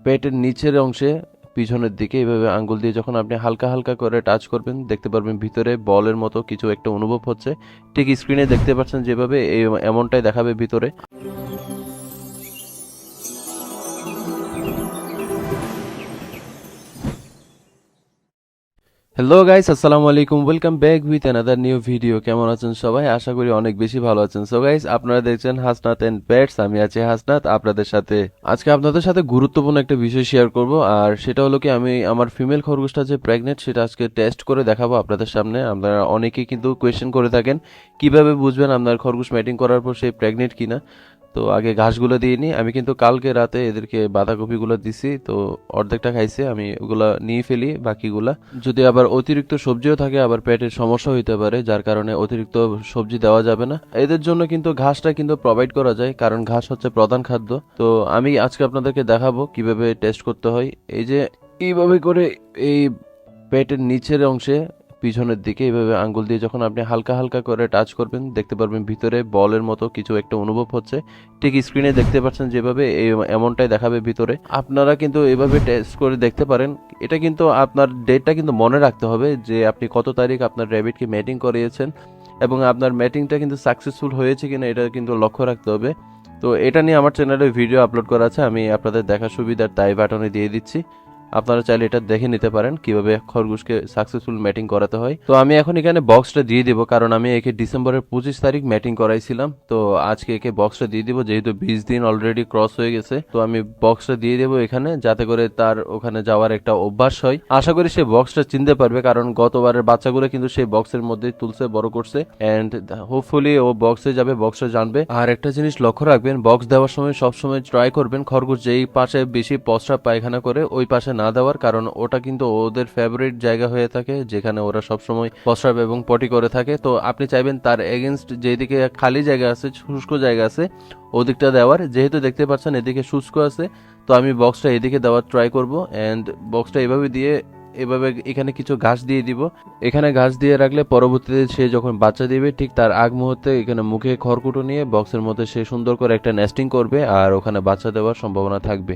পেটের নিচের অংশে পিছনের দিকে এভাবে আঙ্গুল দিয়ে যখন আপনি হালকা হালকা করে টাচ করবেন দেখতে পারবেন ভিতরে বলের মতো কিছু একটা অনুভব হচ্ছে। ঠিক স্ক্রিনে দেখতে পাচ্ছেন যেভাবে এমনটাই দেখাবে ভিতরে। হ্যালো গাইস, আসসালামু আলাইকুম। Welcome back with another new video. কেমন আছেন সবাই? আশা করি অনেক বেশি ভালো আছেন। সো গাইস, আপনারা দেখছেন হাসনাত এন্ড পেটস। আমি আছি হাসনাত আপনাদের সাথে। আজকে আপনাদের সাথে গুরুত্বপূর্ণ একটা বিষয় শেয়ার করব, আর সেটা হলো কি, আমি আমার ফিমেল খরগোশটা যে প্রেগনেন্ট সেটা আজকে টেস্ট করে দেখাবো আপনাদের সামনে। আপনারা অনেকেই কিন্তু কোয়েশ্চেন করে থাকেন কিভাবে বুঝবেন আপনার খরগোশ ম্যাটিং করার পর সে প্রেগনেন্ট কিনা। তো আগে ঘাসগুলো দিয়ে নিই। আমি কিন্তু কালকে রাতে এদেরকে বাঁধাকপিগুলো দিছি, তো অর্ধেকটা খাইছে, আমি ওগুলা নিয়ে ফেলি বাকিগুলা। যদি আবার অতিরিক্ত সবজিও থাকে আবার পেটের সমস্যা হইতে পারে, যার কারণে অতিরিক্ত সবজি দেওয়া যাবে না। এদের জন্য কিন্তু ঘাসটা কিন্তু প্রোভাইড করা যায়, কারণ ঘাস হচ্ছে প্রধান খাদ্য। তো আমি আজকে আপনাদেরকে দেখাবো কিভাবে টেস্ট করতে হয়। এই যে এইভাবে করে এই পেটের নিচের অংশে পিছনের দিকে এইভাবে আঙ্গুল দিয়ে যখন আপনি হালকা হালকা করে টাচ করবেন দেখতে পারবেন ভিতরে বলের মতো কিছু একটা অনুভব হচ্ছে। ঠিক স্ক্রিনে দেখতে পাচ্ছেন যেভাবে এমনটাই দেখাবে ভিতরে। আপনারা কিন্তু এভাবে টেস্ট করে দেখতে পারেন। এটা কিন্তু আপনার ডেটটা কিন্তু মনে রাখতে হবে যে আপনি কত তারিখ আপনার র্যাবিটকে ম্যাটিং করিয়েছেন, এবং আপনার ম্যাটিংটা কিন্তু সাকসেসফুল হয়েছে কিনা এটা কিন্তু লক্ষ্য রাখতে হবে। তো এটা নিয়ে আমার চ্যানেলে ভিডিও আপলোড করা আছে, আমি আপনাদের দেখার সুবিধার তাই বাটনে দিয়ে দিচ্ছি। আপনারা চাইলে এটা দেখে নিতে পারেন কিভাবে খরগোশকে সাকসেসফুল ম্যাটিং করাতে হয়। তো আমি এখন এখানে বক্সটা দিয়ে দিব, কারণ আমি একে ডিসেম্বরের 25 তারিখ ম্যাটিং করাইছিলাম। তো আজকে একে বক্সটা দিয়ে দিব, যেহেতু 20 দিন অলরেডি ক্রস হয়ে গেছে। তো আমি বক্সটা দিয়ে দেবো এখানে, যাতে করে তার ওখানে যাওয়ার একটা অভ্যাস হয়। আশা করি সে বক্সটা চিনতে পারবে, কারণ গতবারের বাচ্চাগুলো কিন্তু সেই বক্সের মধ্যে তুলছে, বড় করছে। এন্ড হোপফুলি ও বক্সে যাবে, বক্সটা জানবে। আর একটা জিনিস লক্ষ্য রাখবেন, বক্স দেওয়ার সময় সবসময় ট্রাই করবেন খরগোশ যেই পাশে বেশি প্রস্রাব পায়খানা করে ওই পাশে না দেওয়ার, কারণ ওটা কিন্তু ওদের ফেভারিট জায়গা হয়ে থাকে, যেখানে ওরা সবসময় প্রস্রাব এবং পটি করে থাকে। তো আপনি চাইবেন তার এগেনস্ট যেদিকে খালি জায়গা আছে, শুষ্ক জায়গা আছে, ওদিকটা দেওয়ার। যেহেতু দেখতে পাচ্ছেন এদিকে শুষ্ক আছে, তো আমি বক্সটা এদিকে দেওয়ার ট্রাই করব। এন্ড বক্সটা এভাবে দিয়ে এভাবে এখানে কিছু ঘাস দিয়ে দিব। এখানে ঘাস দিয়ে রাখলে পরবর্তীতে সে যখন বাচ্চা দিবে ঠিক তার আগ মুহূর্তে এখানে মুখে খড়কুটো নিয়ে বক্সের মধ্যে সে সুন্দর করে একটা নেস্টিং করবে, আর ওখানে বাচ্চা দেওয়ার সম্ভাবনা থাকবে।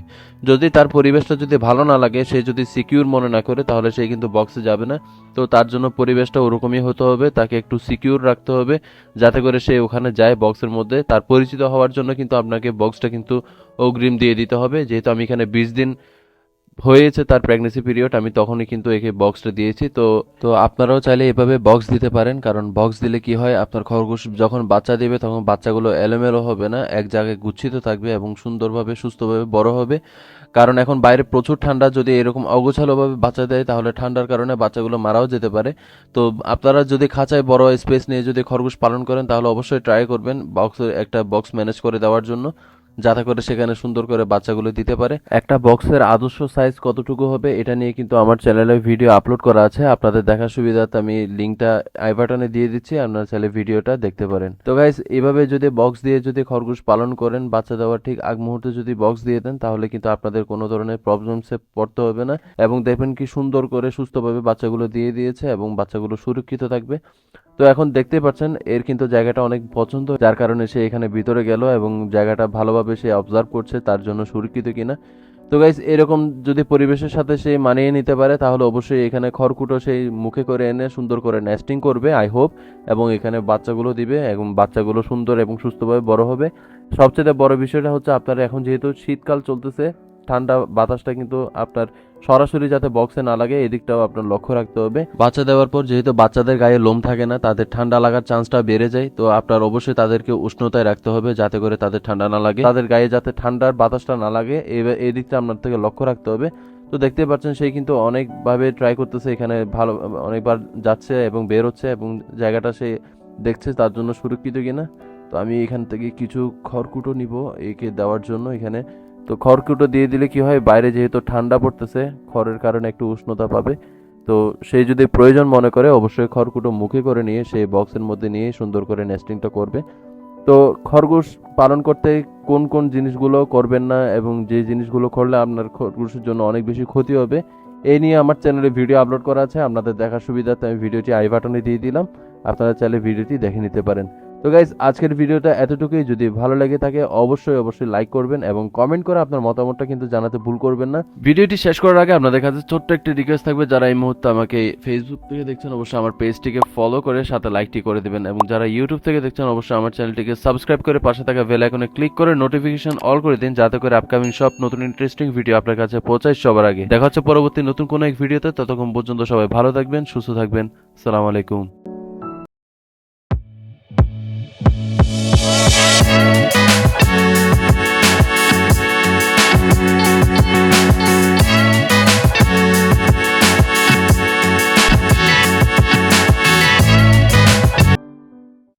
যদি তার পরিবেশটা যদি ভালো না লাগে, সে যদি সিকিউর মনে না করে, তাহলে সে কিন্তু বক্সে যাবে না। তো তার জন্য পরিবেশটা ওরকমই হতে হবে, তাকে একটু সিকিউর রাখতে হবে, যাতে করে সে ওখানে যায় বক্সের মধ্যে। তার পরিচিত হওয়ার জন্য কিন্তু আপনাকে বক্সটা কিন্তু অগ্রিম দিয়ে দিতে হবে। যেহেতু আমি এখানে 20 দিন হয়েছে তার প্রেগনেন্সি পিরিয়ড, আমি তখনই কিন্তু একে বক্সটা দিয়েছি। তো তো আপনারাও চাইলে এভাবে বক্স দিতে পারেন, কারণ বক্স দিলে কি হয়, আপনার খরগোশ যখন বাচ্চা দিবে তখন বাচ্চাগুলো এলোমেলো হবে না, এক জায়গায় গুচ্ছিত থাকবে এবং সুন্দরভাবে সুস্থভাবে বড় হবে। কারণ এখন বাইরে প্রচুর ঠান্ডা, যদি এরকম অগোছালোভাবে বাচ্চা দেয় তাহলে ঠান্ডার কারণে বাচ্চাগুলো মারাও যেতে পারে। তো আপনারা যদি খাঁচায় বড় স্পেস নিয়ে যদি খরগোশ পালন করেন তাহলে অবশ্যই ট্রাই করবেন বক্সের একটা বক্স ম্যানেজ করে দেওয়ার জন্য, যাতে করে সেখানে সুন্দর করে বাচ্চাগুলো দিতে পারে। একটা বক্সের আদর্শ সাইজ কতটুকু হবে এটা নিয়ে কিন্তু আমার চ্যানেলে ভিডিও আপলোড করা আছে, আপনাদের দেখার সুবিধাতে আমি লিঙ্কটা আই বাটনে দিয়ে দিচ্ছি, আপনারা চাইলে ভিডিওটা দেখতে পারেন। তো গাইস, এভাবে যদি বক্স দিয়ে যদি খরগোশ পালন করেন, বাচ্চা দেওয়ার ঠিক আগ মুহূর্তে যদি বক্স দিয়ে দেন, তাহলে কিন্তু আপনাদের কোনো ধরনের প্রবলেমসে পড়তে হবে না, এবং দেখবেন কি সুন্দর করে সুস্থভাবে বাচ্চাগুলো দিয়ে দিয়েছে এবং বাচ্চাগুলো সুরক্ষিত থাকবে। তো এখন দেখতে পাচ্ছেন এর কিন্তু জায়গাটা অনেক পছন্দ, যার কারণে সে এখানে ভিতরে গেল এবং জায়গাটা ভালোভাবে সে অবজার্ভ করছে তার জন্য সুরক্ষিত কিনা। তো গাইস, এরকম যদি পরিবেশের সাথে সে মানিয়ে নিতে পারে তাহলে অবশ্যই এখানে খড়কুটো সেই মুখে করে এনে সুন্দর করে নেস্টিং করবে আই হোপ, এবং এখানে বাচ্চাগুলো দিবে এবং বাচ্চাগুলো সুন্দর এবং সুস্থভাবে বড় হবে। সবচেয়ে বড় বিষয়টা হচ্ছে আপনার এখন যেহেতু শীতকাল চলতেছে, ঠান্ডা বাতাসটা কিন্তু আপনার সরাসরি যাতে বক্সে না লাগে এদিকটাও আপনার লক্ষ্য রাখতে হবে। বাচ্চা দেওয়ার পর যেহেতু বাচ্চাদের গায়ে লোম থাকে না, তাদের ঠান্ডা লাগার চান্সটা বেড়ে যায়। তো আপনার অবশ্যই তাদেরকে উষ্ণতায় রাখতে হবে, যাতে করে তাদের ঠান্ডা না লাগে, তাদের গায়ে যাতে ঠান্ডার বাতাসটা না লাগে, এই দিকটা আপনার থেকে লক্ষ্য রাখতে হবে। তো দেখতে পাচ্ছেন সেই কিন্তু অনেকভাবে ট্রাই করতেছে, এখানে ভালো অনেকবার যাচ্ছে এবং বের হচ্ছে, এবং জায়গাটা সে দেখছে তার জন্য সুরক্ষিত কিনা। তো আমি এখান থেকে কিছু খড়কুটো নিব একে দেওয়ার জন্য এখানে। তো খড়কুটো দিয়ে দিলে কি হয়, বাইরে যেহেতু ঠান্ডা পড়তেছে, খড়ের কারণে একটু উষ্ণতা পাবে। তো সেই যদি প্রয়োজন মনে করে অবশ্যই খড়কুটো মুখে করে নিয়ে সেই বক্সের মধ্যে নিয়ে সুন্দর করে নেস্টিংটা করবে। তো খরগোশ পালন করতে কোন কোন জিনিসগুলো করবেন না এবং যে জিনিসগুলো করলে আপনার খরগোশের জন্য অনেক বেশি ক্ষতি হবে, এই নিয়ে আমার চ্যানেলে ভিডিও আপলোড করা আছে, আপনাদের দেখার সুবিধাতে আমি ভিডিওটি আই বাটনে দিয়ে দিলাম, আপনারা চাইলে ভিডিওটি দেখে নিতে পারেন। তো গাইজ আজকের ভিডিওটা এতটুকুই। যদি ভালো লেগে থাকে অবশ্যই লাইক করবেন এবং কমেন্ট করে আপনার মতামতটা কিন্তু জানাতে ভুল করবেন না। ভিডিওটি শেষ করার আগে আপনাদের কাছে ছোট্ট একটি রিকোয়েস্ট থাকবে, যারা এই মুহূর্তে আমাকে ফেসবুক থেকে দেখছেন অবশ্যই আমার পেজটিকে ফলো করে সাথে লাইকটি করে দিবেন, এবং যারা ইউটিউব থেকে দেখছেন অবশ্যই আমার চ্যানেলটিকে সাবস্ক্রাইব করে পাশে থাকা বেল আইকনে ক্লিক করে নোটিফিকেশন অল করে দিন, যাতে করে আপকামিং সব নতুন ইন্টারেস্টিং ভিডিও আপনার কাছে পৌঁছায় সবার আগে। দেখা হচ্ছে পরবর্তী নতুন কোনো এক ভিডিওতে। ততক্ষণ পর্যন্ত সবাই ভালো থাকবেন, সুস্থ থাকবেন। আসসালামু আলাইকুম।